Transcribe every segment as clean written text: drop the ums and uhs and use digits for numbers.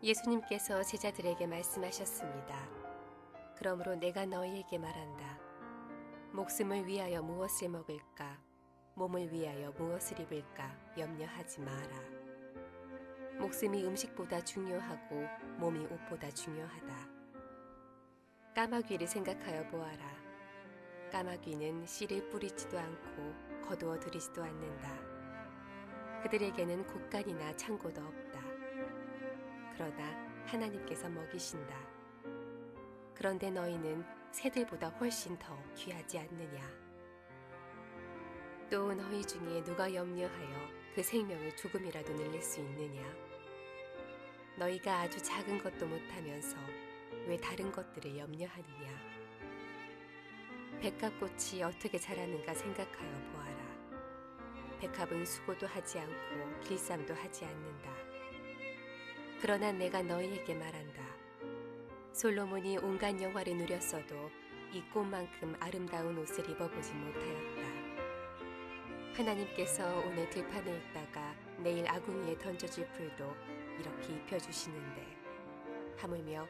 예수님께서 제자들에게 말씀하셨습니다. 그러므로 내가 너희에게 말한다. 목숨을 위하여 무엇을 먹을까? 몸을 위하여 무엇을 입을까? 염려하지 마라. 목숨이 음식보다 중요하고 몸이 옷보다 중요하다. 까마귀를 생각하여 보아라. 까마귀는 씨를 뿌리지도 않고 거두어 들이지도 않는다. 그들에게는 곳간이나 창고도 없다. 그러나 하나님께서 먹이신다. 그런데 너희는 새들보다 훨씬 더 귀하지 않느냐? 또 너희 중에 누가 염려하여 그 생명을 조금이라도 늘릴 수 있느냐? 너희가 아주 작은 것도 못하면서 왜 다른 것들을 염려하느냐? 백합꽃이 어떻게 자라는가 생각하여 보아라. 백합은 수고도 하지 않고 길쌈도 하지 않는다. 그러나 내가 너희에게 말한다. 솔로몬이 온갖 영화를 누렸어도 이 꽃만큼 아름다운 옷을 입어보지 못하였다. 하나님께서 오늘 들판에 있다가 내일 아궁이에 던져질 풀도 이렇게 입혀주시는데 하물며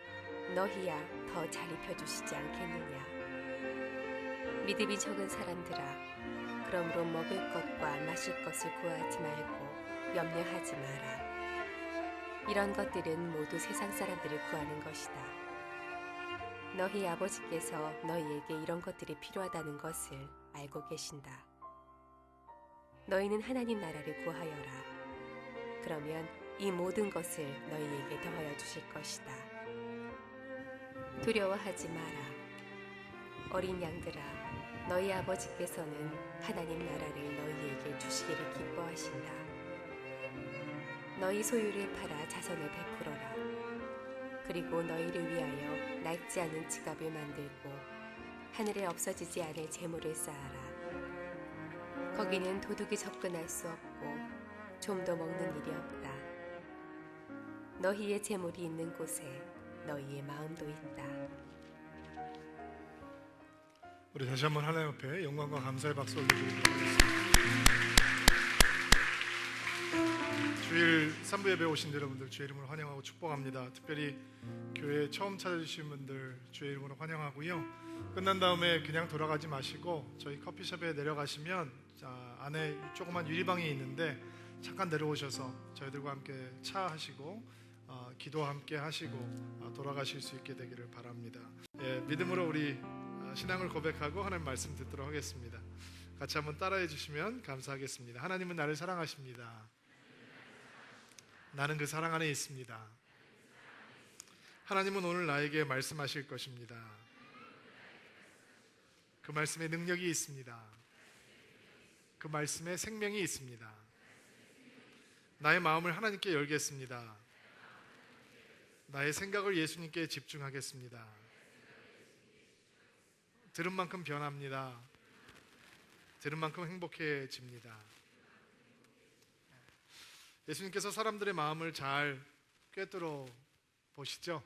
너희야 더 잘 입혀주시지 않겠느냐. 믿음이 적은 사람들아, 그러므로 먹을 것과 마실 것을 구하지 말고 염려하지 마라. 이런 것들은 모두 세상 사람들을 구하는 것이다. 너희 아버지께서 너희에게 이런 것들이 필요하다는 것을 알고 계신다. 너희는 하나님 나라를 구하여라. 그러면 이 모든 것을 너희에게 더하여 주실 것이다. 두려워하지 마라. 어린 양들아, 너희 아버지께서는 하나님 나라를 너희에게 주시기를 기뻐하신다. 너희 소유를 팔아 자선을 베풀어라. 그리고 너희를 위하여 낡지 않은 지갑을 만들고 하늘에 없어지지 않을 재물을 쌓아라. 거기는 도둑이 접근할 수 없고 좀도 먹는 일이 없다. 너희의 재물이 있는 곳에 너희의 마음도 있다. 우리 다시 한번 하나님 앞에 영광과 감사의 박수 올려드리도록 하겠습니다. 주일 3부 예배 오신 여러분들 주의 이름으로 환영하고 축복합니다. 특별히 교회 처음 찾아주신 분들 주의 이름으로 환영하고요. 끝난 다음에 그냥 돌아가지 마시고 저희 커피숍에 내려가시면 안에 조그만 유리방이 있는데 잠깐 내려오셔서 저희들과 함께 차 하시고 기도 함께 하시고 돌아가실 수 있게 되기를 바랍니다. 믿음으로 우리 신앙을 고백하고 하나님 말씀 듣도록 하겠습니다. 같이 한번 따라해 주시면 감사하겠습니다. 하나님은 나를 사랑하십니다. 나는 그 사랑 안에 있습니다. 하나님은 오늘 나에게 말씀하실 것입니다. 그 말씀에 능력이 있습니다. 그 말씀에 생명이 있습니다. 나의 마음을 하나님께 열겠습니다. 나의 생각을 예수님께 집중하겠습니다. 들은 만큼 변합니다. 들은 만큼 행복해집니다. 예수님께서 사람들의 마음을 잘 꿰뚫어 보시죠.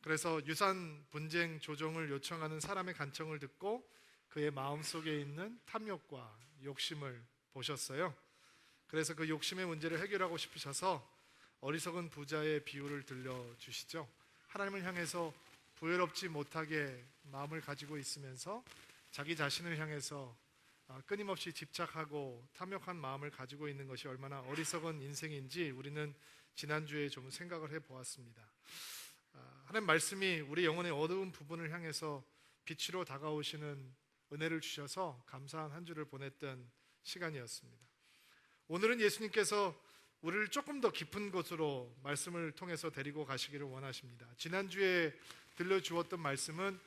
그래서 유산 분쟁 조정을 요청하는 사람의 간청을 듣고 그의 마음속에 있는 탐욕과 욕심을 보셨어요. 그래서 그 욕심의 문제를 해결하고 싶으셔서 어리석은 부자의 비유를 들려주시죠. 하나님을 향해서 부여롭지 못하게 마음을 가지고 있으면서 자기 자신을 향해서 끊임없이 집착하고 탐욕한 마음을 가지고 있는 것이 얼마나 어리석은 인생인지 우리는 지난주에 좀 생각을 해보았습니다. 하나님 말씀이 우리 영혼의 어두운 부분을 향해서 빛으로 다가오시는 은혜를 주셔서 감사한 한 주를 보냈던 시간이었습니다. 오늘은 예수님께서 우리를 조금 더 깊은 곳으로 말씀을 통해서 데리고 가시기를 원하십니다. 지난주에 들려주었던 말씀은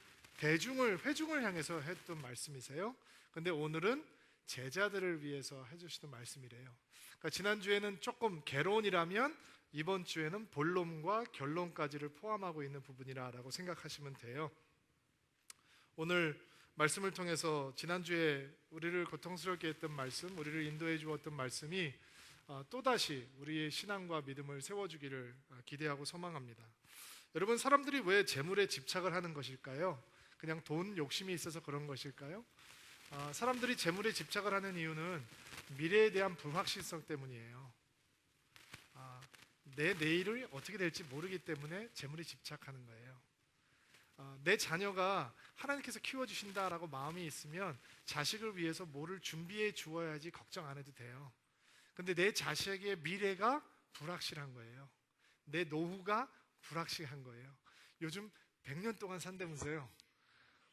회중을 향해서 했던 말씀이세요. 근데 오늘은 제자들을 위해서 해주시는 말씀이래요. 그러니까 지난주에는 조금 개론이라면 이번 주에는 본론과 결론까지를 포함하고 있는 부분이라고 생각하시면 돼요. 오늘 말씀을 통해서 지난주에 우리를 고통스럽게 했던 말씀, 우리를 인도해 주었던 말씀이 또다시 우리의 신앙과 믿음을 세워주기를 기대하고 소망합니다. 여러분, 사람들이 왜 재물에 집착을 하는 것일까요? 그냥 돈 욕심이 있어서 그런 것일까요? 사람들이 재물에 집착을 하는 이유는 미래에 대한 불확실성 때문이에요. 내 내일이 어떻게 될지 모르기 때문에 재물에 집착하는 거예요. 내 자녀가 하나님께서 키워주신다라고 마음이 있으면 자식을 위해서 뭐를 준비해 주어야지 걱정 안 해도 돼요. 근데 내 자식의 미래가 불확실한 거예요. 내 노후가 불확실한 거예요. 요즘 100년 동안 산다면서요.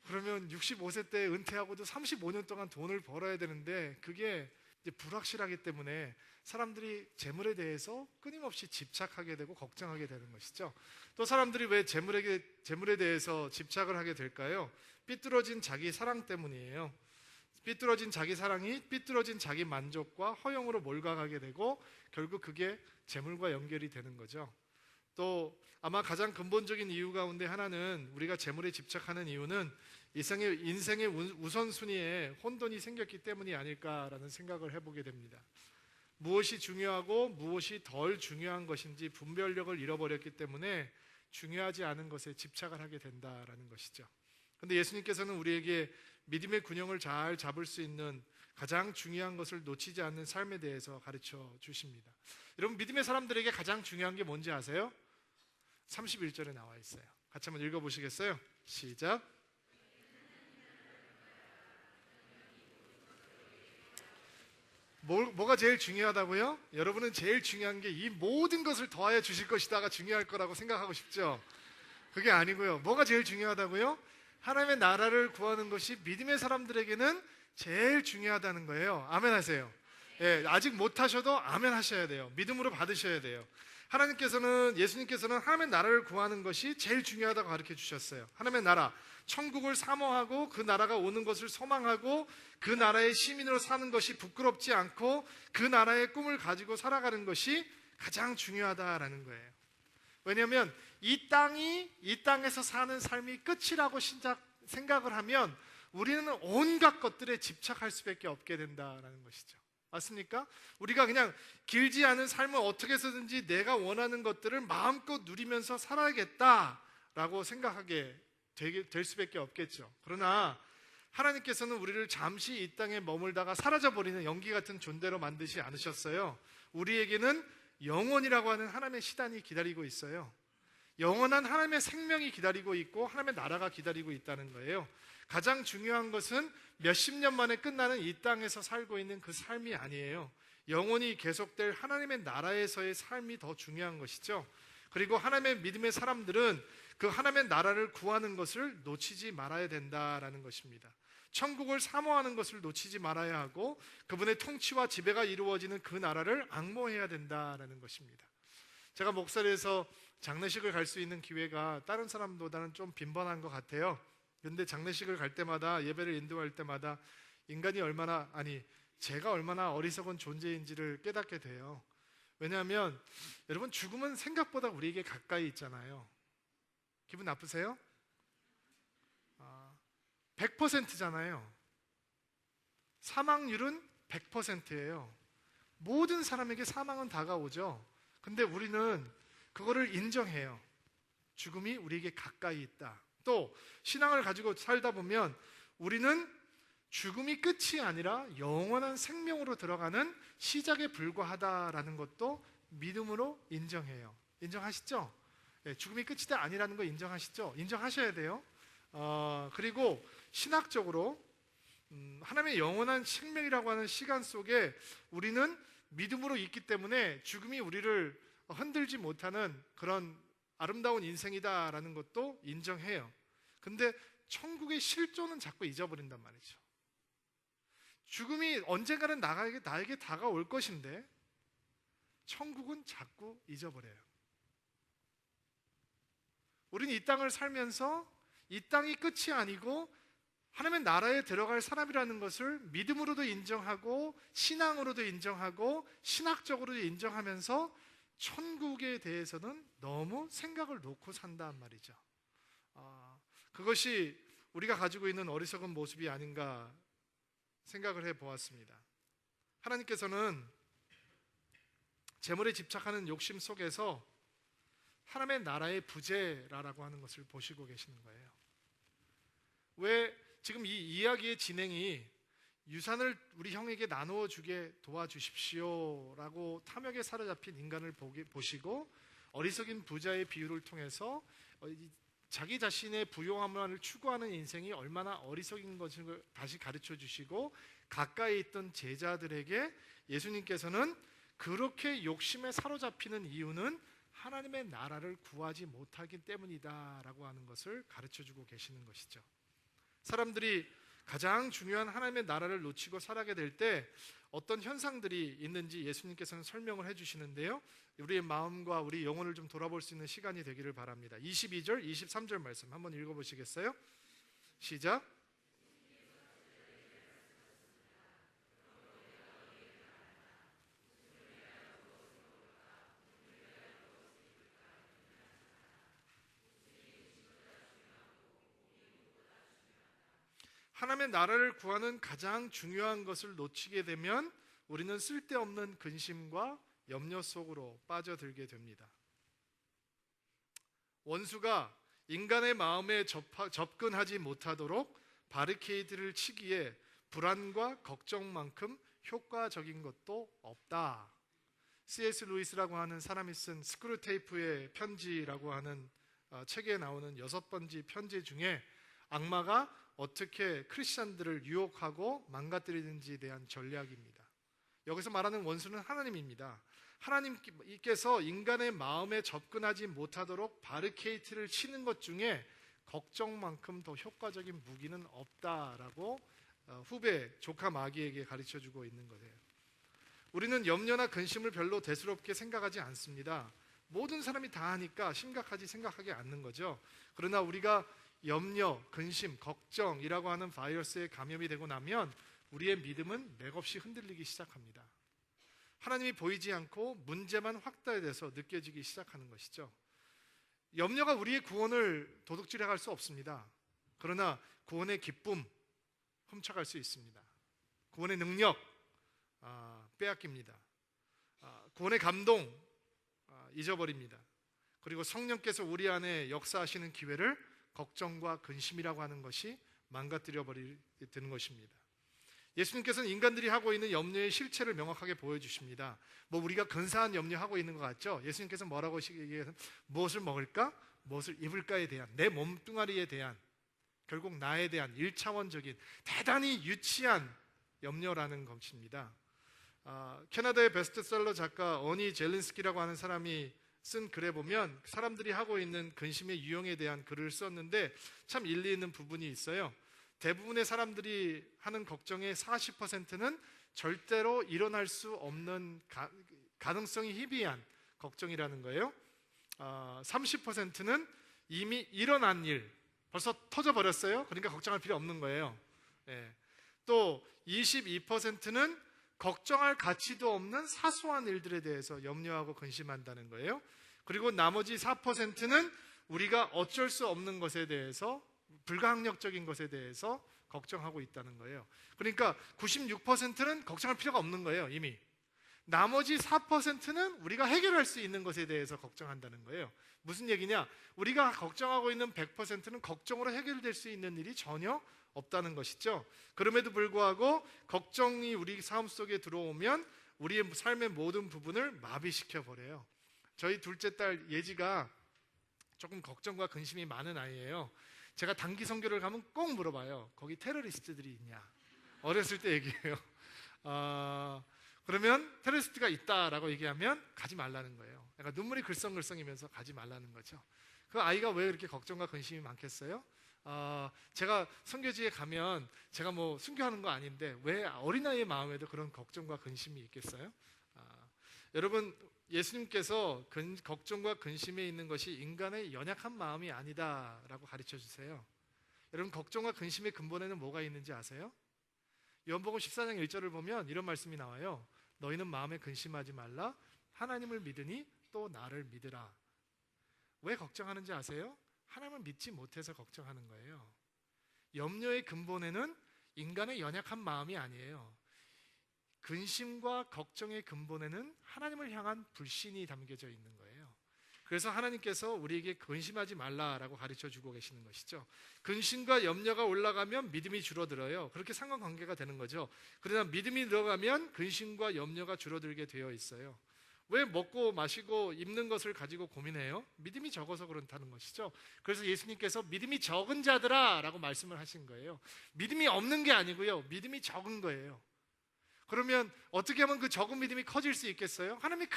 그러면 65세 때 은퇴하고도 35년 동안 돈을 벌어야 되는데 그게 이제 불확실하기 때문에 사람들이 재물에 대해서 끊임없이 집착하게 되고 걱정하게 되는 것이죠. 또 사람들이 왜 재물에 대해서 집착을 하게 될까요? 삐뚤어진 자기 사랑 때문이에요. 삐뚤어진 자기 사랑이 삐뚤어진 자기 만족과 허영으로 몰아가게 되고 결국 그게 재물과 연결이 되는 거죠. 또 아마 가장 근본적인 이유 가운데 하나는 우리가 재물에 집착하는 이유는 인생의 우선순위에 혼돈이 생겼기 때문이 아닐까라는 생각을 해보게 됩니다. 무엇이 중요하고 무엇이 덜 중요한 것인지 분별력을 잃어버렸기 때문에 중요하지 않은 것에 집착을 하게 된다라는 것이죠. 그런데 예수님께서는 우리에게 믿음의 균형을 잘 잡을 수 있는 가장 중요한 것을 놓치지 않는 삶에 대해서 가르쳐 주십니다. 여러분, 믿음의 사람들에게 가장 중요한 게 뭔지 아세요? 31절에 나와 있어요. 같이 한번 읽어보시겠어요? 시작. 뭐가 제일 중요하다고요? 여러분은 제일 중요한 게 이 모든 것을 더하여 주실 것이다가 중요할 거라고 생각하고 싶죠? 그게 아니고요. 뭐가 제일 중요하다고요? 하나님의 나라를 구하는 것이 믿음의 사람들에게는 제일 중요하다는 거예요. 아멘 하세요. 예, 아직 못하셔도 아멘 하셔야 돼요. 믿음으로 받으셔야 돼요. 예수님께서는 하나님의 나라를 구하는 것이 제일 중요하다고 가르쳐 주셨어요. 하나님의 나라, 천국을 사모하고 그 나라가 오는 것을 소망하고 그 나라의 시민으로 사는 것이 부끄럽지 않고 그 나라의 꿈을 가지고 살아가는 것이 가장 중요하다라는 거예요. 왜냐하면 이 땅에서 사는 삶이 끝이라고 생각을 하면 우리는 온갖 것들에 집착할 수밖에 없게 된다라는 것이죠. 맞습니까? 우리가 그냥 길지 않은 삶을 어떻게 해서든지 내가 원하는 것들을 마음껏 누리면서 살아야겠다라고 생각하게 될 수밖에 없겠죠. 그러나 하나님께서는 우리를 잠시 이 땅에 머물다가 사라져버리는 연기 같은 존재로 만드지 않으셨어요. 우리에게는 영원이라고 하는 하나님의 시단이 기다리고 있어요. 영원한 하나님의 생명이 기다리고 있고 하나님의 나라가 기다리고 있다는 거예요. 가장 중요한 것은 몇십 년 만에 끝나는 이 땅에서 살고 있는 그 삶이 아니에요. 영원히 계속될 하나님의 나라에서의 삶이 더 중요한 것이죠. 그리고 하나님의 믿음의 사람들은 그 하나님의 나라를 구하는 것을 놓치지 말아야 된다라는 것입니다. 천국을 사모하는 것을 놓치지 말아야 하고 그분의 통치와 지배가 이루어지는 그 나라를 앙모해야 된다라는 것입니다. 제가 목사로에서 장례식을 갈 수 있는 기회가 다른 사람보다는 좀 빈번한 것 같아요. 그런데 장례식을 갈 때마다, 예배를 인도할 때마다 제가 얼마나 어리석은 존재인지를 깨닫게 돼요. 왜냐하면 여러분, 죽음은 생각보다 우리에게 가까이 있잖아요. 기분 나쁘세요? 100%잖아요. 사망률은 100%예요. 모든 사람에게 사망은 다가오죠. 근데 우리는 그거를 인정해요. 죽음이 우리에게 가까이 있다. 또 신앙을 가지고 살다 보면 우리는 죽음이 끝이 아니라 영원한 생명으로 들어가는 시작에 불과하다라는 것도 믿음으로 인정해요. 인정하시죠? 죽음이 끝이 아니라는 거 인정하시죠? 인정하셔야 돼요. 그리고 신학적으로 하나님의 영원한 생명이라고 하는 시간 속에 우리는 믿음으로 있기 때문에 죽음이 우리를 흔들지 못하는 그런 아름다운 인생이다라는 것도 인정해요. 근데 천국의 실존은 자꾸 잊어버린단 말이죠. 죽음이 언젠가는 나에게 다가올 것인데 천국은 자꾸 잊어버려요. 우리는 이 땅을 살면서 이 땅이 끝이 아니고 하나님의 나라에 들어갈 사람이라는 것을 믿음으로도 인정하고 신앙으로도 인정하고 신학적으로도 인정하면서 천국에 대해서는 너무 생각을 놓고 산단 말이죠. 그것이 우리가 가지고 있는 어리석은 모습이 아닌가 생각을 해보았습니다. 하나님께서는 재물에 집착하는 욕심 속에서 하나님의 나라의 부재라고 하는 것을 보시고 계시는 거예요. 왜 지금 이 이야기의 진행이 유산을 우리 형에게 나누어 주게 도와주십시오라고 탐욕에 사로잡힌 인간을 보시고 어리석인 부자의 비유를 통해서 자기 자신의 부요함을 추구하는 인생이 얼마나 어리석인 것을 다시 가르쳐 주시고, 가까이 있던 제자들에게 예수님께서는 그렇게 욕심에 사로잡히는 이유는 하나님의 나라를 구하지 못하기 때문이다 라고 하는 것을 가르쳐 주고 계시는 것이죠. 사람들이 가장 중요한 하나님의 나라를 놓치고 살아가게 될 때 어떤 현상들이 있는지 예수님께서는 설명을 해주시는데요, 우리의 마음과 우리 영혼을 좀 돌아볼 수 있는 시간이 되기를 바랍니다. 22절, 23절 말씀 한번 읽어보시겠어요? 시작. 하나님의 나라를 구하는 가장 중요한 것을 놓치게 되면 우리는 쓸데없는 근심과 염려 속으로 빠져들게 됩니다. 원수가 인간의 마음에 접근하지 못하도록 바리케이드를 치기에 불안과 걱정만큼 효과적인 것도 없다. C.S. 루이스라고 하는 사람이 쓴 스크루테이프의 편지라고 하는 책에 나오는 6번지 편지 중에 악마가 어떻게 크리스천들을 유혹하고 망가뜨리는지에 대한 전략입니다. 여기서 말하는 원수는 하나님입니다. 하나님께서 인간의 마음에 접근하지 못하도록 바리케이트를 치는 것 중에 걱정만큼 더 효과적인 무기는 없다라고 후배 조카 마귀에게 가르쳐주고 있는 거예요. 우리는 염려나 근심을 별로 대수롭게 생각하지 않습니다. 모든 사람이 다 하니까 심각하지 생각하지 않는 거죠. 그러나 우리가 염려, 근심, 걱정이라고 하는 바이러스에 감염이 되고 나면 우리의 믿음은 맥없이 흔들리기 시작합니다. 하나님이 보이지 않고 문제만 확대돼서 느껴지기 시작하는 것이죠. 염려가 우리의 구원을 도둑질해 갈 수 없습니다. 그러나 구원의 기쁨 훔쳐갈 수 있습니다. 구원의 능력 빼앗깁니다. 구원의 감동 잊어버립니다. 그리고 성령께서 우리 안에 역사하시는 기회를 걱정과 근심이라고 하는 것이 망가뜨려 버리는 것입니다. 예수님께서는 인간들이 하고 있는 염려의 실체를 명확하게 보여주십니다. 우리가 근사한 염려하고 있는 것 같죠? 예수님께서 뭐라고 얘기해서 무엇을 먹을까? 무엇을 입을까에 대한, 내 몸뚱아리에 대한, 결국 나에 대한 1차원적인 대단히 유치한 염려라는 것입니다. 캐나다의 베스트셀러 작가 어니 젤린스키라고 하는 사람이 쓴 글에 보면 사람들이 하고 있는 근심의 유형에 대한 글을 썼는데 참 일리 있는 부분이 있어요. 대부분의 사람들이 하는 걱정의 40%는 절대로 일어날 수 없는 가능성이 희비한 걱정이라는 거예요. 30%는 이미 일어난 일, 벌써 터져버렸어요. 그러니까 걱정할 필요 없는 거예요. 또 22%는 걱정할 가치도 없는 사소한 일들에 대해서 염려하고 근심한다는 거예요. 그리고 나머지 4%는 우리가 어쩔 수 없는 것에 대해서, 불가항력적인 것에 대해서 걱정하고 있다는 거예요. 그러니까 96%는 걱정할 필요가 없는 거예요, 이미. 나머지 4%는 우리가 해결할 수 있는 것에 대해서 걱정한다는 거예요. 무슨 얘기냐? 우리가 걱정하고 있는 100%는 걱정으로 해결될 수 있는 일이 전혀 없다는 것이죠. 그럼에도 불구하고 걱정이 우리 삶 속에 들어오면 우리의 삶의 모든 부분을 마비시켜 버려요. 저희 둘째 딸 예지가 조금 걱정과 근심이 많은 아이예요. 제가 단기 선교를 가면 꼭 물어봐요. 거기 테러리스트들이 있냐? 어렸을 때 얘기해요. 그러면 테러리스트가 있다라고 얘기하면 가지 말라는 거예요. 그러니까 눈물이 글썽글썽이면서 가지 말라는 거죠. 그 아이가 왜 그렇게 걱정과 근심이 많겠어요? 제가 선교지에 가면 제가 순교하는 거 아닌데 왜 어린아이의 마음에도 그런 걱정과 근심이 있겠어요? 여러분, 예수님께서 걱정과 근심에 있는 것이 인간의 연약한 마음이 아니다라고 가르쳐 주세요. 여러분, 걱정과 근심의 근본에는 뭐가 있는지 아세요? 요한복음 14장 1절을 보면 이런 말씀이 나와요. 너희는 마음에 근심하지 말라. 하나님을 믿으니 또 나를 믿으라. 왜 걱정하는지 아세요? 하나님을 믿지 못해서 걱정하는 거예요. 염려의 근본에는 인간의 연약한 마음이 아니에요. 근심과 걱정의 근본에는 하나님을 향한 불신이 담겨져 있는 거예요. 그래서 하나님께서 우리에게 근심하지 말라라고 가르쳐 주고 계시는 것이죠. 근심과 염려가 올라가면 믿음이 줄어들어요. 그렇게 상관관계가 되는 거죠. 그러나 믿음이 늘어가면 근심과 염려가 줄어들게 되어 있어요. 왜 먹고 마시고 입는 것을 가지고 고민해요? 믿음이 적어서 그렇다는 것이죠. 그래서 예수님께서 믿음이 적은 자들아 라고 말씀을 하신 거예요. 믿음이 없는 게 아니고요, 믿음이 적은 거예요. 그러면 어떻게 하면 그 적은 믿음이 커질 수 있겠어요? 하나님이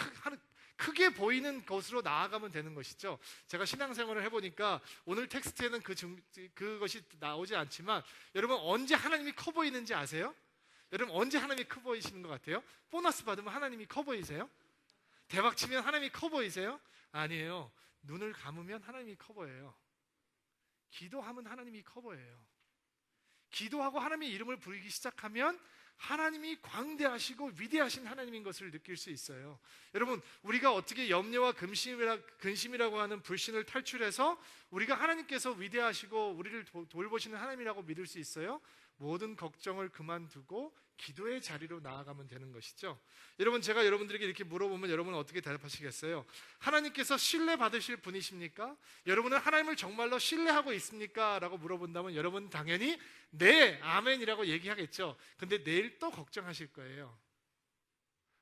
크게 보이는 것으로 나아가면 되는 것이죠. 제가 신앙생활을 해보니까 오늘 텍스트에는 그것이 나오지 않지만, 여러분 언제 하나님이 커 보이는지 아세요? 여러분 언제 하나님이 커 보이시는 것 같아요? 보너스 받으면 하나님이 커 보이세요? 대박 치면 하나님이 커 보이세요? 아니에요. 눈을 감으면 하나님이 커 보여요. 기도하면 하나님이 커 보여요. 기도하고 하나님의 이름을 부르기 시작하면 하나님이 광대하시고 위대하신 하나님인 것을 느낄 수 있어요. 여러분, 우리가 어떻게 염려와 근심이라고 하는 불신을 탈출해서 우리가 하나님께서 위대하시고 우리를 돌보시는 하나님이라고 믿을 수 있어요? 모든 걱정을 그만두고 기도의 자리로 나아가면 되는 것이죠. 여러분, 제가 여러분들에게 이렇게 물어보면 여러분은 어떻게 대답하시겠어요? 하나님께서 신뢰받으실 분이십니까? 여러분은 하나님을 정말로 신뢰하고 있습니까? 라고 물어본다면 여러분은 당연히 네, 아멘이라고 얘기하겠죠. 근데 내일 또 걱정하실 거예요.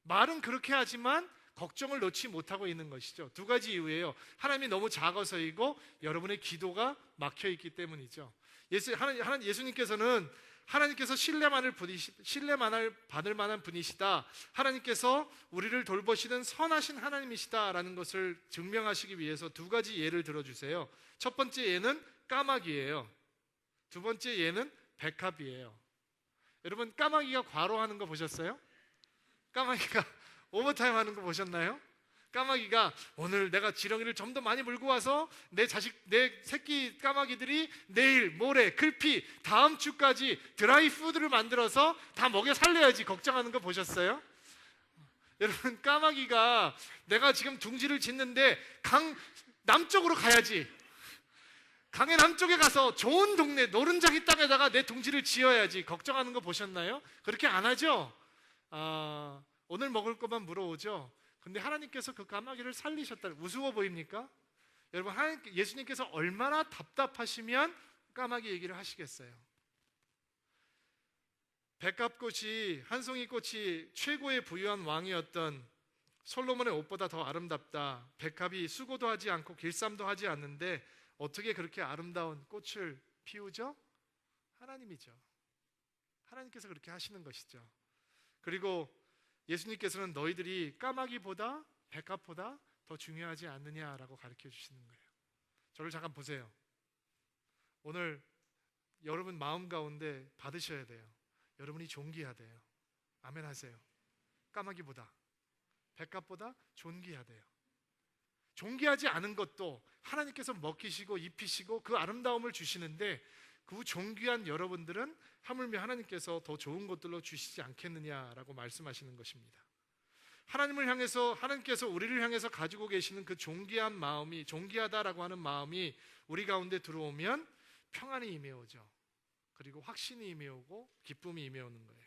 말은 그렇게 하지만 걱정을 놓지 못하고 있는 것이죠. 두 가지 이유예요. 하나님이 너무 작아서이고 여러분의 기도가 막혀있기 때문이죠. 예수님께서는 하나님께서 신뢰만을 받을 만한 분이시다, 하나님께서 우리를 돌보시는 선하신 하나님이시다라는 것을 증명하시기 위해서 두 가지 예를 들어주세요. 첫 번째 예는 까마귀예요. 두 번째 예는 백합이에요. 여러분, 까마귀가 과로하는 거 보셨어요? 까마귀가 오버타임 하는 거 보셨나요? 까마귀가 오늘 내가 지렁이를 좀 더 많이 물고 와서 내 새끼 까마귀들이 내일, 모레, 글피, 다음 주까지 드라이 푸드를 만들어서 다 먹여 살려야지 걱정하는 거 보셨어요? 여러분, 까마귀가 내가 지금 둥지를 짓는데 강 남쪽으로 가야지, 강의 남쪽에 가서 좋은 동네 노른자기 땅에다가 내 둥지를 지어야지 걱정하는 거 보셨나요? 그렇게 안 하죠? 오늘 먹을 것만 물어오죠. 근데 하나님께서 그 까마귀를 살리셨다. 우스워 보입니까? 여러분, 예수님께서 얼마나 답답하시면 까마귀 얘기를 하시겠어요? 백합꽃이, 한송이꽃이 최고의 부유한 왕이었던 솔로몬의 옷보다 더 아름답다. 백합이 수고도 하지 않고 길쌈도 하지 않는데 어떻게 그렇게 아름다운 꽃을 피우죠? 하나님이죠. 하나님께서 그렇게 하시는 것이죠. 그리고 예수님께서는 너희들이 까마귀보다 백합보다 더 중요하지 않느냐라고 가르쳐 주시는 거예요. 저를 잠깐 보세요. 오늘 여러분 마음 가운데 받으셔야 돼요. 여러분이 존귀하대요. 아멘 하세요. 까마귀보다, 백합보다 존귀하대요. 존귀하지 않은 것도 하나님께서 먹히시고 입히시고 그 아름다움을 주시는데, 그 존귀한 여러분들은 하물며 하나님께서 더 좋은 것들로 주시지 않겠느냐라고 말씀하시는 것입니다. 하나님께서 우리를 향해서 가지고 계시는 그 존귀한 마음이, 존귀하다라고 하는 마음이 우리 가운데 들어오면 평안이 임해오죠. 그리고 확신이 임해오고 기쁨이 임해오는 거예요.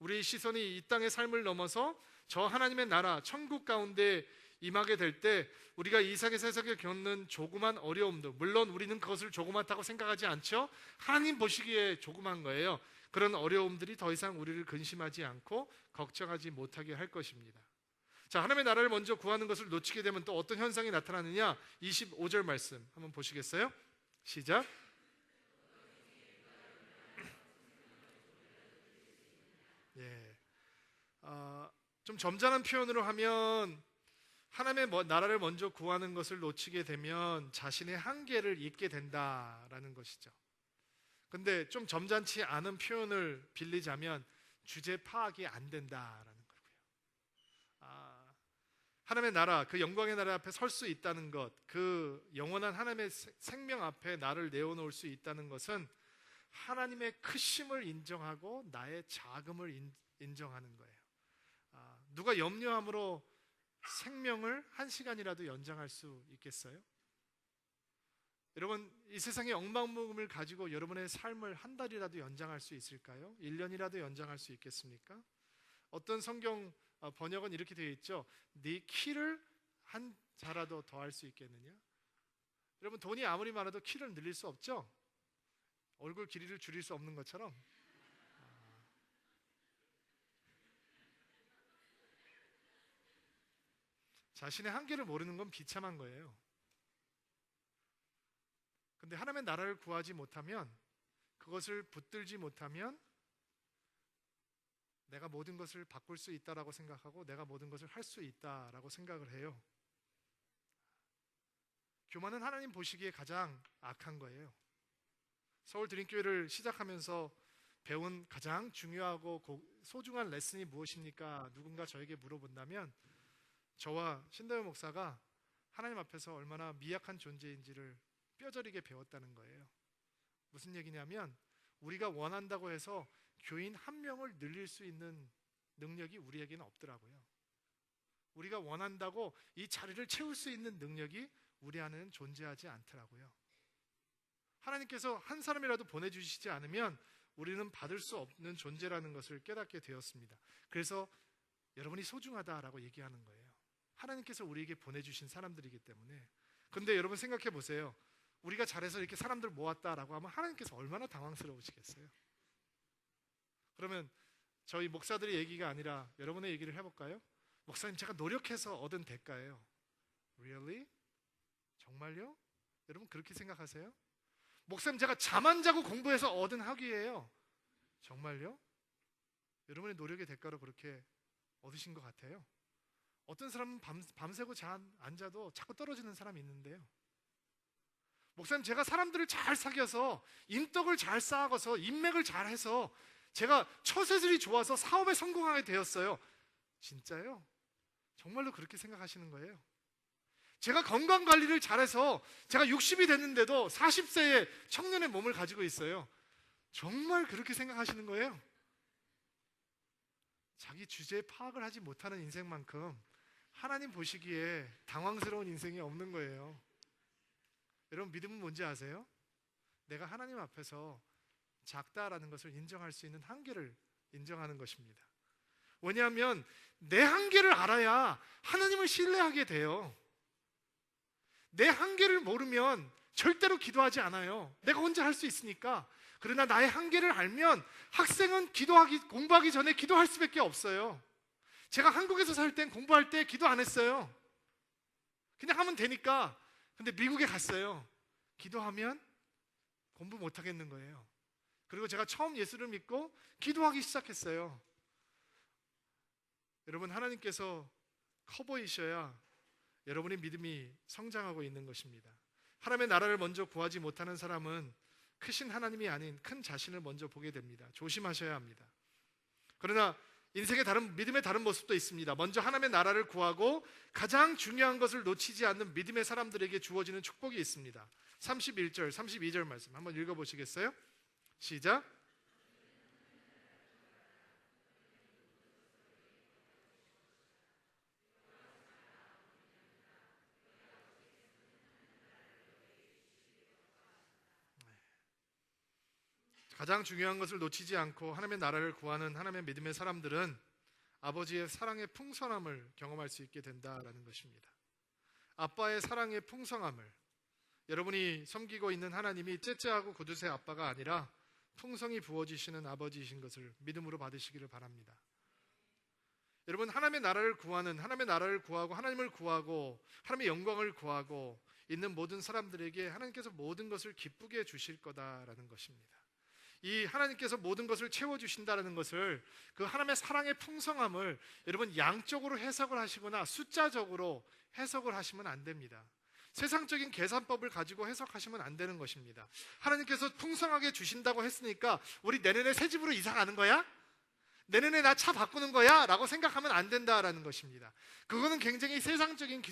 우리의 시선이 이 땅의 삶을 넘어서 저 하나님의 나라, 천국 가운데 임하게 될 때 우리가 이 세상에 겪는 조그만 어려움도, 물론 우리는 그것을 조그맣다고 생각하지 않죠. 하나님 보시기에 조그만 거예요. 그런 어려움들이 더 이상 우리를 근심하지 않고 걱정하지 못하게 할 것입니다. 자, 하나님의 나라를 먼저 구하는 것을 놓치게 되면 또 어떤 현상이 나타나느냐? 25절 말씀 한번 보시겠어요? 시작. 예, 좀 점잖은 표현으로 하면 하나님의 나라를 먼저 구하는 것을 놓치게 되면 자신의 한계를 잊게 된다라는 것이죠. 근데 좀 점잖지 않은 표현을 빌리자면 주제 파악이 안 된다라는 거고요. 하나님의 나라, 그 영광의 나라 앞에 설 수 있다는 것, 그 영원한 하나님의 생명 앞에 나를 내어놓을 수 있다는 것은 하나님의 크심을 인정하고 나의 작음을 인정하는 거예요. 누가 염려함으로 생명을 1시간이라도 연장할 수 있겠어요? 여러분, 이 세상의 억만무금을 가지고 여러분의 삶을 한 달이라도 연장할 수 있을까요? 1년이라도 연장할 수 있겠습니까? 어떤 성경 번역은 이렇게 되어 있죠. 네 키를 한 자라도 더 할 수 있겠느냐? 여러분, 돈이 아무리 많아도 키를 늘릴 수 없죠? 얼굴 길이를 줄일 수 없는 것처럼 자신의 한계를 모르는 건 비참한 거예요. 근데 하나님의 나라를 구하지 못하면, 그것을 붙들지 못하면 내가 모든 것을 바꿀 수 있다라고 생각하고 내가 모든 것을 할 수 있다라고 생각을 해요. 교만은 하나님 보시기에 가장 악한 거예요. 서울 드림교회를 시작하면서 배운 가장 중요하고 소중한 레슨이 무엇입니까? 누군가 저에게 물어본다면 저와 신대엽 목사가 하나님 앞에서 얼마나 미약한 존재인지를 뼈저리게 배웠다는 거예요. 무슨 얘기냐면, 우리가 원한다고 해서 교인 한 명을 늘릴 수 있는 능력이 우리에게는 없더라고요. 우리가 원한다고 이 자리를 채울 수 있는 능력이 우리 안에는 존재하지 않더라고요. 하나님께서 한 사람이라도 보내주시지 않으면 우리는 받을 수 없는 존재라는 것을 깨닫게 되었습니다. 그래서 여러분이 소중하다라고 얘기하는 거예요. 하나님께서 우리에게 보내주신 사람들이기 때문에. 근데 여러분 생각해 보세요. 우리가 잘해서 이렇게 사람들 모았다라고 하면 하나님께서 얼마나 당황스러우시겠어요? 그러면 저희 목사들의 얘기가 아니라 여러분의 얘기를 해볼까요? 목사님, 제가 노력해서 얻은 대가예요. Really? 정말요? 여러분 그렇게 생각하세요? 목사님, 제가 잠 안 자고 공부해서 얻은 학위예요. 정말요? 여러분의 노력의 대가로 그렇게 얻으신 것 같아요? 어떤 사람은 밤새고 잠 안 자도 자꾸 떨어지는 사람이 있는데요. 목사님, 제가 사람들을 잘 사귀어서 인덕을 잘 쌓아서 인맥을 잘 해서 제가 처세술이 좋아서 사업에 성공하게 되었어요. 진짜요? 정말로 그렇게 생각하시는 거예요? 제가 건강관리를 잘해서 제가 60이 됐는데도 40세의 청년의 몸을 가지고 있어요. 정말 그렇게 생각하시는 거예요? 자기 주제에 파악을 하지 못하는 인생만큼 하나님 보시기에 당황스러운 인생이 없는 거예요. 여러분, 믿음은 뭔지 아세요? 내가 하나님 앞에서 작다라는 것을 인정할 수 있는 한계를 인정하는 것입니다. 왜냐하면 내 한계를 알아야 하나님을 신뢰하게 돼요. 내 한계를 모르면 절대로 기도하지 않아요. 내가 혼자 할 수 있으니까. 그러나 나의 한계를 알면 학생은 공부하기 전에 기도할 수밖에 없어요. 제가 한국에서 살 땐 공부할 때 기도 안 했어요. 그냥 하면 되니까. 근데 미국에 갔어요. 기도하면 공부 못 하겠는 거예요. 그리고 제가 처음 예수를 믿고 기도하기 시작했어요. 여러분, 하나님께서 커 보이셔야 여러분의 믿음이 성장하고 있는 것입니다. 하나님의 나라를 먼저 구하지 못하는 사람은 크신 하나님이 아닌 큰 자신을 먼저 보게 됩니다. 조심하셔야 합니다. 그러나 인생의 믿음의 다른 모습도 있습니다. 먼저 하나님의 나라를 구하고 가장 중요한 것을 놓치지 않는 믿음의 사람들에게 주어지는 축복이 있습니다. 31절, 32절 말씀 한번 읽어보시겠어요? 시작. 가장 중요한 것을 놓치지 않고 하나님의 나라를 구하는 하나님의 믿음의 사람들은 아버지의 사랑의 풍성함을 경험할 수 있게 된다라는 것입니다. 아빠의 사랑의 풍성함을, 여러분이 섬기고 있는 하나님이 째째하고 고두쇠 아빠가 아니라 풍성히 부어지시는 아버지이신 것을 믿음으로 받으시기를 바랍니다. 여러분, 하나님의 나라를 구하고 하나님을 구하고 하나님의 영광을 구하고 있는 모든 사람들에게 하나님께서 모든 것을 기쁘게 해 주실 거다라는 것입니다. 이 하나님께서 모든 것을 채워주신다는 것을, 그 하나님의 사랑의 풍성함을 여러분 양쪽으로 해석을 하시거나 숫자적으로 해석을 하시면 안 됩니다. 세상적인 계산법을 가지고 해석하시면 안 되는 것입니다. 하나님께서 풍성하게 주신다고 했으니까 우리 내년에 새 집으로 이사 가는 거야? 내년에 나 차 바꾸는 거야? 라고 생각하면 안 된다라는 것입니다. 그거는 굉장히 세상적인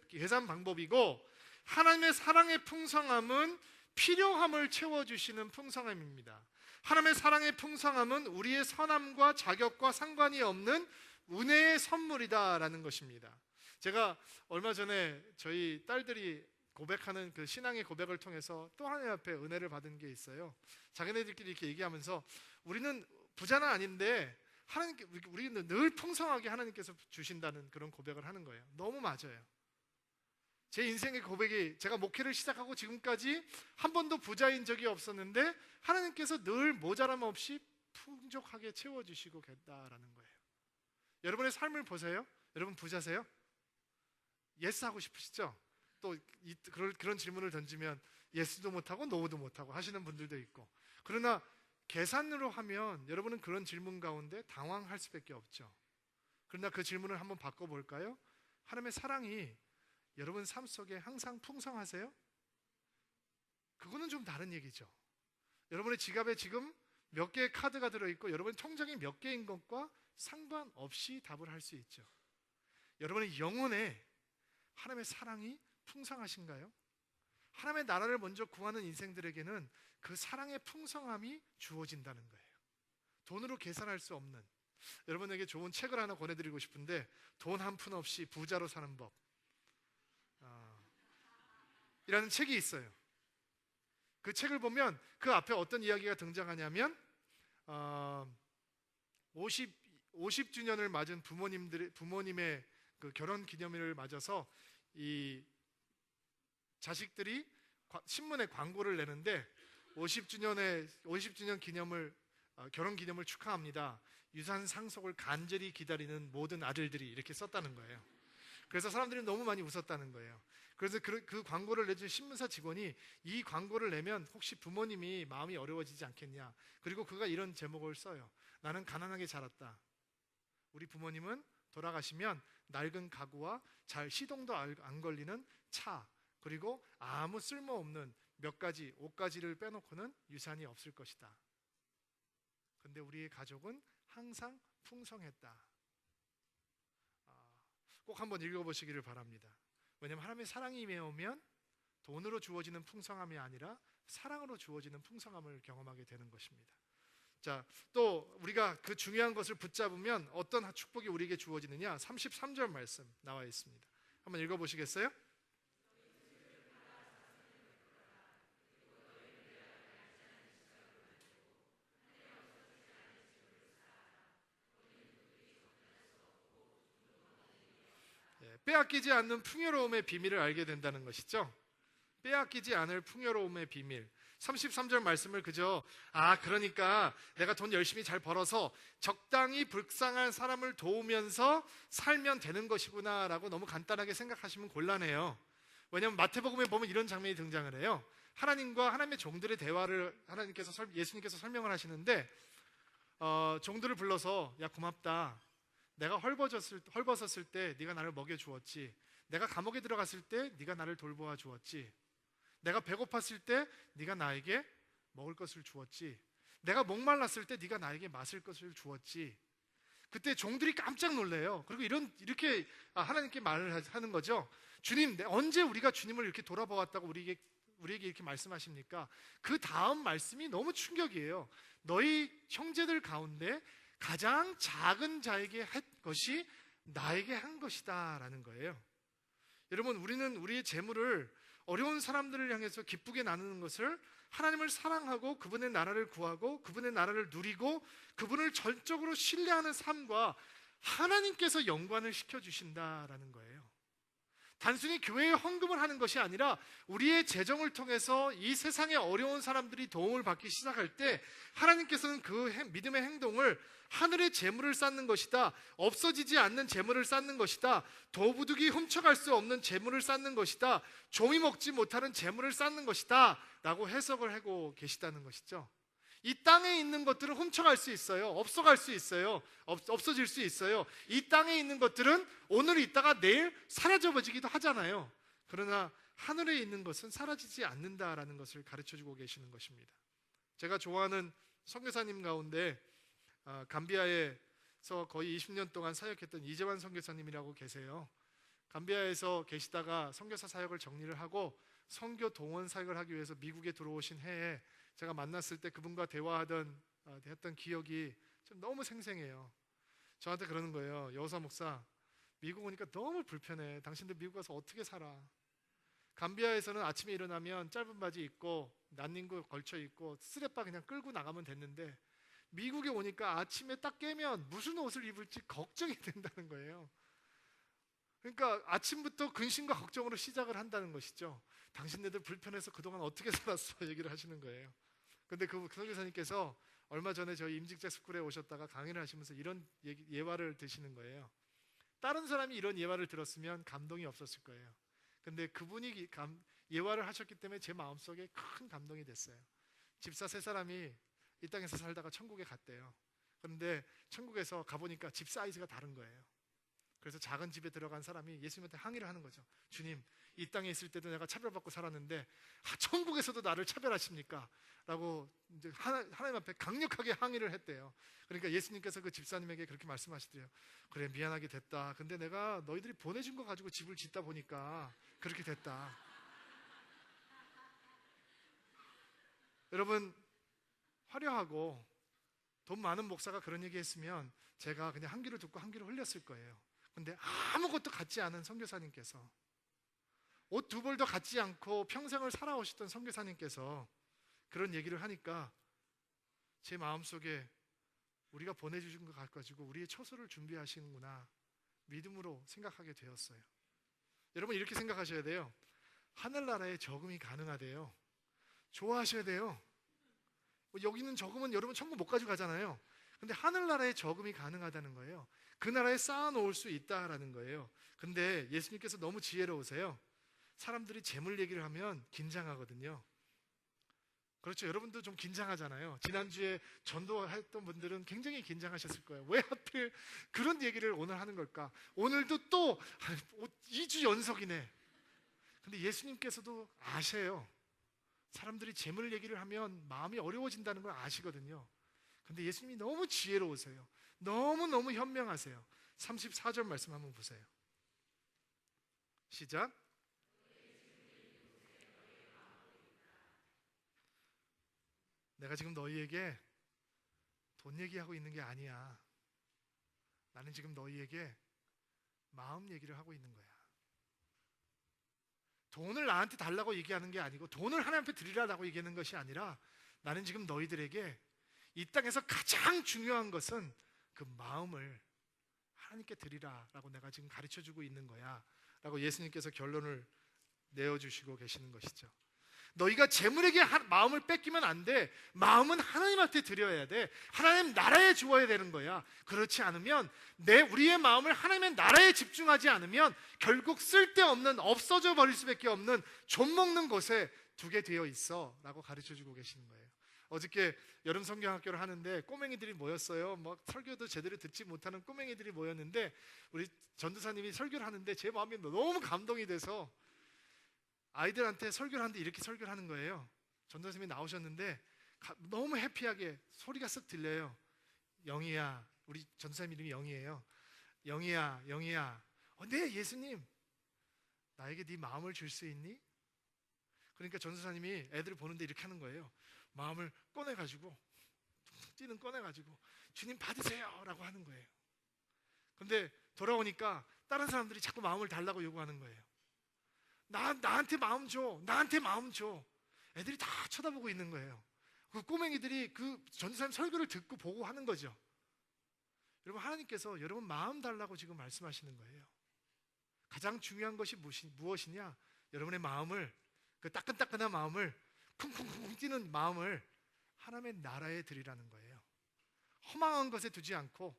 계산 방법이고, 하나님의 사랑의 풍성함은 필요함을 채워주시는 풍성함입니다. 하나님의 사랑의 풍성함은 우리의 선함과 자격과 상관이 없는 은혜의 선물이다라는 것입니다. 제가 얼마 전에 저희 딸들이 고백하는 그 신앙의 고백을 통해서 또 하나님 앞에 은혜를 받은 게 있어요. 자기네들끼리 이렇게 얘기하면서 우리는 부자는 아닌데 하나님께 우리는 늘 풍성하게 하나님께서 주신다는 그런 고백을 하는 거예요. 너무 맞아요. 제 인생의 고백이 제가 목회를 시작하고 지금까지 한 번도 부자인 적이 없었는데 하나님께서 늘 모자람 없이 풍족하게 채워주시고 계시다라는 거예요. 여러분의 삶을 보세요. 여러분 부자세요? 예스 하고 싶으시죠? 또 그런 질문을 던지면 예스도 못하고 노도 못하고 하시는 분들도 있고, 그러나 계산으로 하면 여러분은 그런 질문 가운데 당황할 수밖에 없죠. 그러나 그 질문을 한번 바꿔볼까요? 하나님의 사랑이 여러분 삶 속에 항상 풍성하세요? 그거는 좀 다른 얘기죠. 여러분의 지갑에 지금 몇 개의 카드가 들어있고 여러분의 통장이 몇 개인 것과 상관없이 답을 할 수 있죠. 여러분의 영혼에 하나님의 사랑이 풍성하신가요? 하나님의 나라를 먼저 구하는 인생들에게는 그 사랑의 풍성함이 주어진다는 거예요. 돈으로 계산할 수 없는, 여러분에게 좋은 책을 하나 권해드리고 싶은데, 돈 한 푼 없이 부자로 사는 법 이라는 책이 있어요. 그 책을 보면 그 앞에 어떤 이야기가 등장하냐면 50주년을 맞은 부모님의 그 결혼 기념일을 맞아서 이 자식들이 신문에 광고를 내는데 50주년 결혼 기념을 축하합니다. 유산 상속을 간절히 기다리는 모든 아들들이, 이렇게 썼다는 거예요. 그래서 사람들이 너무 많이 웃었다는 거예요. 그래서 그 광고를 내준 신문사 직원이 이 광고를 내면 혹시 부모님이 마음이 어려워지지 않겠냐. 그리고 그가 이런 제목을 써요. 나는 가난하게 자랐다. 우리 부모님은 돌아가시면 낡은 가구와 잘 시동도 안 걸리는 차, 그리고 아무 쓸모없는 몇 가지, 5가지를 빼놓고는 유산이 없을 것이다. 근데 우리의 가족은 항상 풍성했다. 꼭 한번 읽어보시기를 바랍니다. 왜냐하면 하나님의 사랑이 임해오면 돈으로 주어지는 풍성함이 아니라 사랑으로 주어지는 풍성함을 경험하게 되는 것입니다. 자, 또 우리가 그 중요한 것을 붙잡으면 어떤 축복이 우리에게 주어지느냐? 33절 말씀 나와 있습니다. 한번 읽어보시겠어요? 빼앗기지 않는 풍요로움의 비밀을 알게 된다는 것이죠. 빼앗기지 않을 풍요로움의 비밀. 33절 말씀을 그저 그러니까 내가 돈 열심히 잘 벌어서 적당히 불쌍한 사람을 도우면서 살면 되는 것이구나 라고 너무 간단하게 생각하시면 곤란해요. 왜냐하면 마태복음에 보면 이런 장면이 등장을 해요. 하나님과 하나님의 종들의 대화를 예수님께서 설명을 하시는데 종들을 불러서 야 고맙다. 내가 헐벗었을 때 네가 나를 먹여주었지. 내가 감옥에 들어갔을 때 네가 나를 돌보아 주었지. 내가 배고팠을 때 네가 나에게 먹을 것을 주었지. 내가 목말랐을 때 네가 나에게 마실 것을 주었지. 그때 종들이 깜짝 놀래요. 그리고 이렇게 하나님께 말을 하는 거죠. 주님, 언제 우리가 주님을 이렇게 돌아보았다고 우리에게 이렇게 말씀하십니까? 그 다음 말씀이 너무 충격이에요. 너희 형제들 가운데 가장 작은 자에게 한 것이 나에게 한 것이다 라는 거예요. 여러분, 우리는 우리의 재물을 어려운 사람들을 향해서 기쁘게 나누는 것을 하나님을 사랑하고 그분의 나라를 구하고 그분의 나라를 누리고 그분을 전적으로 신뢰하는 삶과 하나님께서 연관을 시켜주신다라는 거예요. 단순히 교회에 헌금을 하는 것이 아니라 우리의 재정을 통해서 이 세상의 어려운 사람들이 도움을 받기 시작할 때 하나님께서는 그 믿음의 행동을 하늘의 재물을 쌓는 것이다, 없어지지 않는 재물을 쌓는 것이다, 도부득이 훔쳐갈 수 없는 재물을 쌓는 것이다, 종이 먹지 못하는 재물을 쌓는 것이다 라고 해석을 하고 계시다는 것이죠. 이 땅에 있는 것들은 훔쳐갈 수 있어요. 없어갈 수 있어요. 없어질 수 있어요. 이 땅에 있는 것들은 오늘 있다가 내일 사라져버리기도 하잖아요. 그러나 하늘에 있는 것은 사라지지 않는다라는 것을 가르쳐주고 계시는 것입니다. 제가 좋아하는 선교사님 가운데 감비아에서 거의 20년 동안 사역했던 이재환 선교사님이라고 계세요. 감비아에서 계시다가 선교사 사역을 정리를 하고 선교 동원 사역을 하기 위해서 미국에 들어오신 해에 제가 만났을 때 그분과 했던 기억이 좀 너무 생생해요. 저한테 그러는 거예요. 여호사 목사, 미국 오니까 너무 불편해. 당신들 미국 가서 어떻게 살아? 감비아에서는 아침에 일어나면 짧은 바지 입고 난닝구 걸쳐 입고 쓰레빠 그냥 끌고 나가면 됐는데 미국에 오니까 아침에 딱 깨면 무슨 옷을 입을지 걱정이 된다는 거예요. 그러니까 아침부터 근심과 걱정으로 시작을 한다는 것이죠. 당신네들 불편해서 그동안 어떻게 살았어? 얘기를 하시는 거예요. 근데 그 선교사님께서 얼마 전에 저희 임직자 스쿨에 오셨다가 강의를 하시면서 이런 예화를 드시는 거예요. 다른 사람이 이런 예화를 들었으면 감동이 없었을 거예요. 근데 그분이 예화를 하셨기 때문에 제 마음속에 큰 감동이 됐어요. 집사 세 사람이 이 땅에서 살다가 천국에 갔대요. 그런데 천국에서 가보니까 집 사이즈가 다른 거예요. 그래서 작은 집에 들어간 사람이 예수님한테 항의를 하는 거죠. 주님, 이 땅에 있을 때도 내가 차별받고 살았는데 천국에서도 나를 차별하십니까? 라고 이제 하나님 앞에 강력하게 항의를 했대요. 그러니까 예수님께서 그 집사님에게 그렇게 말씀하시더래요. 그래, 미안하게 됐다. 근데 내가 너희들이 보내준 거 가지고 집을 짓다 보니까 그렇게 됐다. 여러분, 화려하고 돈 많은 목사가 그런 얘기 했으면 제가 그냥 한 귀로 듣고 한 귀로 흘렸을 거예요. 근데 아무것도 갖지 않은 선교사님께서, 옷 두 벌도 갖지 않고 평생을 살아오셨던 선교사님께서 그런 얘기를 하니까 제 마음속에 우리가 보내주신 것 가지고 우리의 처소를 준비하시는구나, 믿음으로 생각하게 되었어요. 여러분, 이렇게 생각하셔야 돼요. 하늘나라에 적응이 가능하대요. 좋아하셔야 돼요. 여기는 적으면 여러분 천국 못 가지고 가잖아요. 근데 하늘나라에 적응이 가능하다는 거예요. 그 나라에 쌓아놓을 수 있다라는 거예요. 근데 예수님께서 너무 지혜로우세요. 사람들이 재물 얘기를 하면 긴장하거든요. 그렇죠. 여러분도 좀 긴장하잖아요. 지난주에 전도했던 분들은 굉장히 긴장하셨을 거예요. 왜 하필 그런 얘기를 오늘 하는 걸까? 오늘도 또 2주 연속이네. 근데 예수님께서도 아셔요. 사람들이 재물 얘기를 하면 마음이 어려워진다는 걸 아시거든요. 근데 예수님이 너무 지혜로우세요. 너무너무 현명하세요. 34절 말씀 한번 보세요. 시작. 내가 지금 너희에게 돈 얘기하고 있는 게 아니야. 나는 지금 너희에게 마음 얘기를 하고 있는 거야. 돈을 나한테 달라고 얘기하는 게 아니고, 돈을 하나님 앞에 드리라고 얘기하는 것이 아니라, 나는 지금 너희들에게 이 땅에서 가장 중요한 것은 그 마음을 하나님께 드리라라고 내가 지금 가르쳐주고 있는 거야 라고 예수님께서 결론을 내어주시고 계시는 것이죠. 너희가 재물에게 마음을 뺏기면 안 돼. 마음은 하나님한테 드려야 돼. 하나님 나라에 주어야 되는 거야. 그렇지 않으면, 우리의 마음을 하나님의 나라에 집중하지 않으면 결국 쓸데없는, 없어져 버릴 수밖에 없는 좀 먹는 곳에 두게 되어 있어 라고 가르쳐주고 계시는 거예요. 어저께 여름 성경학교를 하는데 꼬맹이들이 모였어요. 설교도 제대로 듣지 못하는 꼬맹이들이 모였는데, 우리 전도사님이 설교를 하는데 제 마음이 너무 감동이 돼서 아이들한테 설교를 하는데 이렇게 설교를 하는 거예요. 전도사님이 나오셨는데 너무 해피하게 소리가 쓱 들려요. 영희야, 우리 전도사님 이름이 영희예요. 영희야, 영희야. 네, 예수님. 나에게 네 마음을 줄 수 있니? 그러니까 전도사님이 애들을 보는데 이렇게 하는 거예요. 마음을 꺼내가지고, 찌는 꺼내가지고 주님 받으세요 라고 하는 거예요. 근데 돌아오니까 다른 사람들이 자꾸 마음을 달라고 요구하는 거예요. 나한테 마음 줘, 나한테 마음 줘. 애들이 다 쳐다보고 있는 거예요. 그 꼬맹이들이 그 전도사님 설교를 듣고 보고 하는 거죠. 여러분, 하나님께서 여러분 마음 달라고 지금 말씀하시는 거예요. 가장 중요한 것이 무엇이냐? 여러분의 마음을, 그 따끈따끈한 마음을, 쿵쿵쿵 뛰는 마음을 하나님의 나라에 드리라는 거예요. 허망한 것에 두지 않고,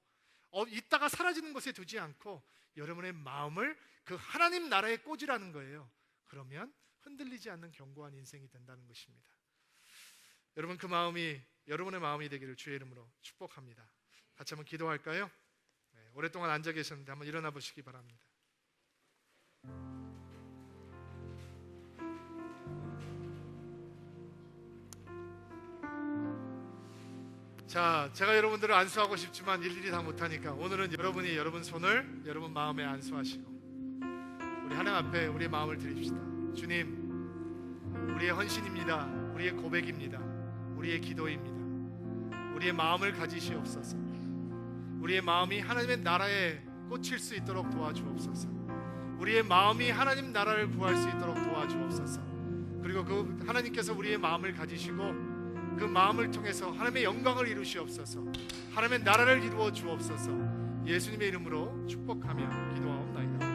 있다가 사라지는 것에 두지 않고 여러분의 마음을 그 하나님 나라에 꽂으라는 거예요. 그러면 흔들리지 않는 견고한 인생이 된다는 것입니다. 여러분, 그 마음이 여러분의 마음이 되기를 주의 이름으로 축복합니다. 같이 한번 기도할까요? 네, 오랫동안 앉아 계셨는데 한번 일어나 보시기 바랍니다. 자, 제가 여러분들을 안수하고 싶지만 일일이 다 못하니까 오늘은 여러분이 여러분 손을 여러분 마음에 안수하시고 우리 하나님 앞에 우리의 마음을 드립시다. 주님, 우리의 헌신입니다. 우리의 고백입니다. 우리의 기도입니다. 우리의 마음을 가지시옵소서. 우리의 마음이 하나님의 나라에 꽂힐 수 있도록 도와주옵소서. 우리의 마음이 하나님 나라를 구할 수 있도록 도와주옵소서. 그리고 그 하나님께서 우리의 마음을 가지시고 그 마음을 통해서 하나님의 영광을 이루시옵소서. 하나님의 나라를 이루어 주옵소서. 예수님의 이름으로 축복하며 기도하옵나이다.